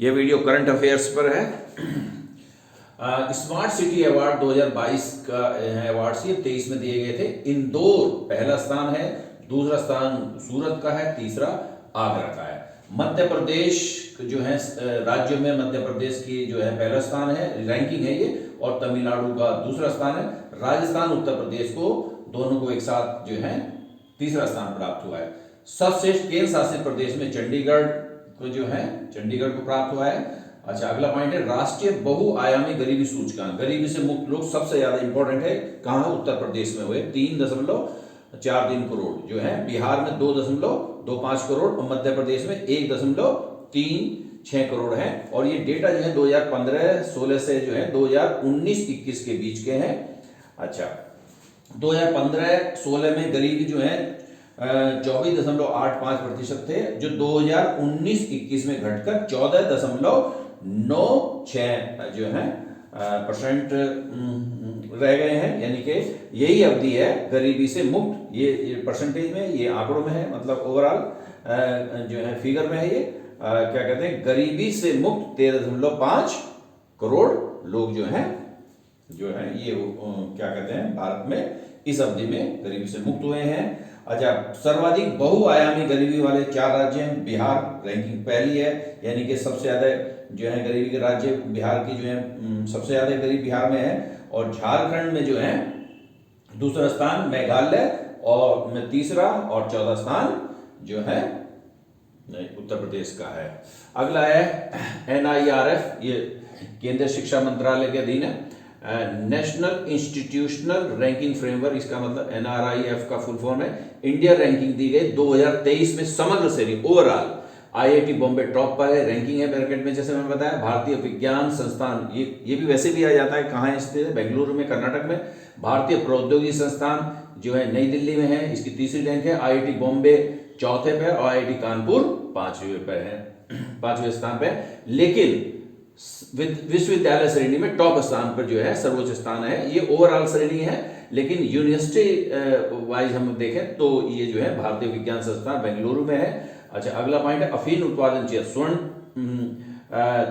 ये video current affairs पर है। स्मार्ट सिटी अवार्ड 2022 का अवार्ड ये 23 में दिए गए थे। इंदौर पहला स्थान है, दूसरा स्थान सूरत का है, तीसरा आगरा का है। मध्य प्रदेश जो है राज्यों में मध्य प्रदेश की जो है पहला स्थान है, रैंकिंग है ये, और तमिलनाडु का दूसरा स्थान है। राजस्थान उत्तर प्रदेश को दोनों को एक साथ जो है तीसरा स्थान प्राप्त हुआ है। सबश्रेष्ठ केंद्र शासित प्रदेश में चंडीगढ़ को जो है चंडीगढ़ को प्राप्त हुआ है। अच्छा, अगला पॉइंट है राष्ट्रीय बहुआयामी गरीबी सूचकांक, गरीबी से मुक्त लोग सबसे ज्यादा इंपॉर्टेंट है, कहां है? उत्तर प्रदेश में हुए 3.43 करोड़ जो है, बिहार में 2.25 करोड़ और मध्य प्रदेश में 1.36 करोड़ है। और ये डेटा जो है 2015-16 से जो है 2019-21 के बीच के हैं। अच्छा, 2015-16 में गरीबी जो है 24.85% थे, जो 2019-21 में घटकर 14.96 जो है परसेंट रह गए हैं। यानी कि यही अवधि है गरीबी से मुक्त। ये परसेंटेज में, ये आंकड़ों में है, मतलब ओवरऑल जो है फिगर में है। ये क्या कहते हैं, गरीबी से मुक्त 13.5 करोड़ लोग जो है ये क्या कहते हैं भारत में इस अवधि में गरीबी से मुक्त हुए हैं। अच्छा, सर्वाधिक बहुआयामी गरीबी वाले 4 राज्य हैं। बिहार रैंकिंग पहली है, यानी कि सबसे ज्यादा जो है गरीबी के राज्य बिहार की जो है सबसे ज्यादा गरीब बिहार में है। और झारखंड में जो है दूसरा स्थान, मेघालय और में तीसरा, और 14 स्थान जो है उत्तर प्रदेश का है। अगला है NIRF, ये केंद्रीय शिक्षा मंत्रालय के अधीन है। नेशनल इंस्टीट्यूशनल रैंकिंग फ्रेमवर्क, इसका मतलब NRIF का फुल फॉर्म है। इंडिया रैंकिंग दी गई 2023 में समग्र श्रेणी ओवरऑल। IIT बॉम्बे टॉप पर है, रैंकिंग है ब्रैकेट में, जैसे मैं बताया। भारतीय विज्ञान संस्थान, ये भी वैसे भी आ जाता है, कहाँ स्थित है? बेंगलुरु में, कर्नाटक में। भारतीय प्रौद्योगिकी संस्थान जो है नई दिल्ली में है, इसकी तीसरी रैंक है। IIT बॉम्बे चौथे पे और IIT कानपुर पांचवें स्थान पे। लेकिन विश्वविद्यालय श्रेणी में टॉप स्थान पर जो है सर्वोच्च स्थान है। ये ओवरऑल श्रेणी है, लेकिन यूनिवर्सिटी वाइज हम देखें तो ये जो है भारतीय विज्ञान संस्थान बेंगलुरु में है। अच्छा, अगला पॉइंट है अफीम उत्पादन क्षेत्र, स्वर्ण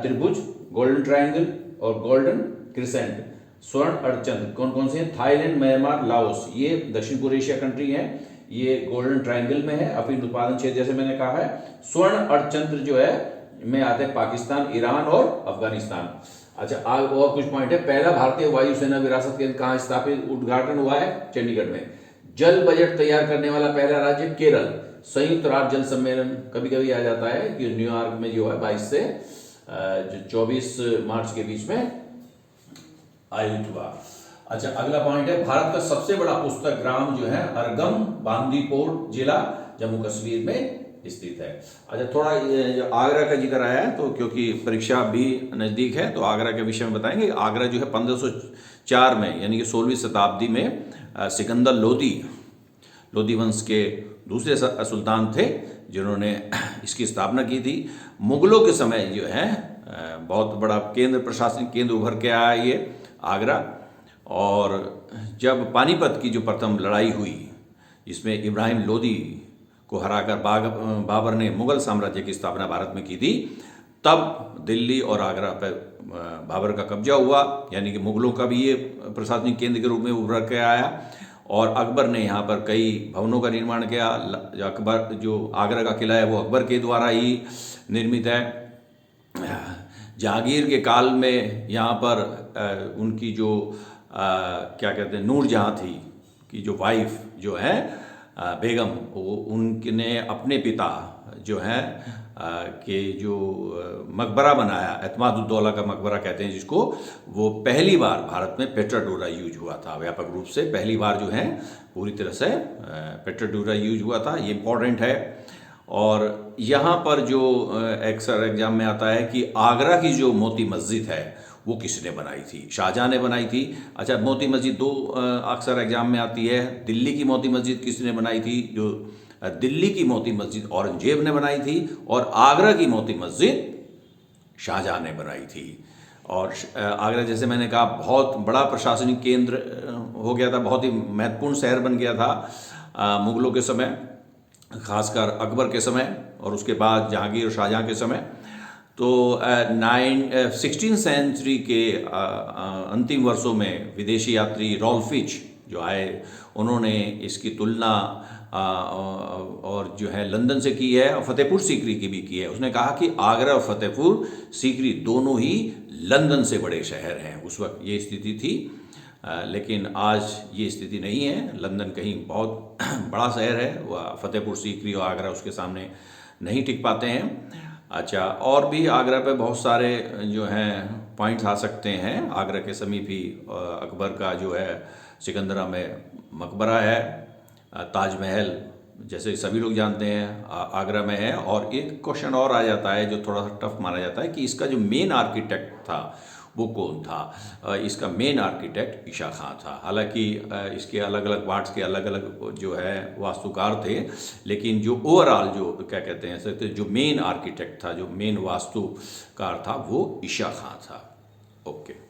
त्रिभुज, गोल्डन ट्रायंगल और गोल्डन क्रिसेंट, स्वर्ण अड़चंद्र कौन कौन से हैं? थाईलैंड, म्यांमार, लाओस, ये दक्षिण पूर्व एशिया कंट्री है। ये गोल्डन ट्रायंगल में है अफीम उत्पादन क्षेत्र, जैसे मैंने कहा है। स्वर्ण अड़चंद्र जो है में आते हैं पाकिस्तान, ईरान और अफगानिस्तान। अच्छा, और कुछ पॉइंट है। पहला भारतीय वायुसेना विरासत केंद्र कहाँ स्थापित, उद्घाटन हुआ है? चंडीगढ़ में। जल बजट तैयार करने वाला पहला राज्य केरल। संयुक्त राष्ट्र जल सम्मेलन कभी कभी आ जाता है कि न्यूयॉर्क में जो है 22 से 24 मार्च के बीच में आयोजित हुआ। अच्छा, अगला पॉइंट है भारत का सबसे बड़ा पुस्तक ग्राम जो है अरगम, बांदीपोर जिला, जम्मू कश्मीर में स्थित है। अच्छा, थोड़ा जो आगरा का जिक्र आया है, तो क्योंकि परीक्षा भी नजदीक है तो आगरा के विषय में बताएंगे। आगरा जो है 1504 में, यानी कि 16वीं शताब्दी में सिकंदर लोदी वंश के दूसरे सुल्तान थे जिन्होंने इसकी स्थापना की थी। मुगलों के समय जो है बहुत बड़ा केंद्र, प्रशासनिक केंद्र उभर के आया ये आगरा। और जब पानीपत की जो प्रथम लड़ाई हुई, जिसमें इब्राहिम लोदी को हराकर बाबर ने मुगल साम्राज्य की स्थापना भारत में की थी, तब दिल्ली और आगरा पर बाबर का कब्जा हुआ, यानी कि मुगलों का भी ये प्रशासनिक केंद्र के रूप में उभर के आया। और अकबर ने यहाँ पर कई भवनों का निर्माण किया। अकबर जो आगरा का किला है वो अकबर के द्वारा ही निर्मित है। जहांगीर के काल में यहाँ पर उनकी जो क्या कहते हैं नूरजहाँ थी कि जो वाइफ जो है बेगम, वो उनने अपने पिता जो है के जो मकबरा बनाया, एतमादुद्दौला का मकबरा कहते हैं जिसको, वो पहली बार भारत में पेट्राडोरा यूज हुआ था व्यापक रूप से। पहली बार जो है पूरी तरह से पेट्राडोरा यूज हुआ था, ये इम्पोर्टेंट है। और यहाँ पर जो अक्सर एग्जाम में आता है कि आगरा की जो मोती मस्जिद है वो किसने बनाई थी? शाहजहाँ ने बनाई थी। अच्छा, मोती मस्जिद दो अक्सर एग्जाम में आती है। दिल्ली की मोती मस्जिद किसने बनाई थी? जो दिल्ली की मोती मस्जिद औरंगजेब ने बनाई थी, और आगरा की मोती मस्जिद शाहजहाँ ने बनाई थी। और आगरा, जैसे मैंने कहा, बहुत बड़ा प्रशासनिक केंद्र हो गया था, बहुत ही महत्वपूर्ण शहर बन गया था मुगलों के समय, खासकर अकबर के समय और उसके बाद जहांगीर और शाहजहाँ के समय। तो 16th सेंचुरी के अंतिम वर्षों में विदेशी यात्री रॉल्फ फिच जो आए, उन्होंने इसकी तुलना और जो है लंदन से की है और फतेहपुर सीकरी की भी की है। उसने कहा कि आगरा और फतेहपुर सीकरी दोनों ही लंदन से बड़े शहर हैं। उस वक्त ये स्थिति थी, लेकिन आज ये स्थिति नहीं है। लंदन कहीं बहुत बड़ा शहर है, वह फतेहपुर सीकरी और आगरा उसके सामने नहीं टिक पाते हैं। अच्छा, और भी आगरा पे बहुत सारे जो हैं पॉइंट्स आ सकते हैं। आगरा के समीप ही अकबर का जो है सिकंदरा में मकबरा है, ताजमहल जैसे सभी लोग जानते हैं आगरा में है। और एक क्वेश्चन और आ जाता है जो थोड़ा सा टफ माना जाता है कि इसका जो मेन आर्किटेक्ट था वो कौन था। इसका मेन आर्किटेक्ट ईशा खां था। हालांकि इसके अलग अलग पार्ट्स के अलग अलग जो है वास्तुकार थे, लेकिन जो ओवरऑल जो क्या कहते हैं जो मेन आर्किटेक्ट था, जो मेन वास्तुकार था, वो ईशा खां था। ओके।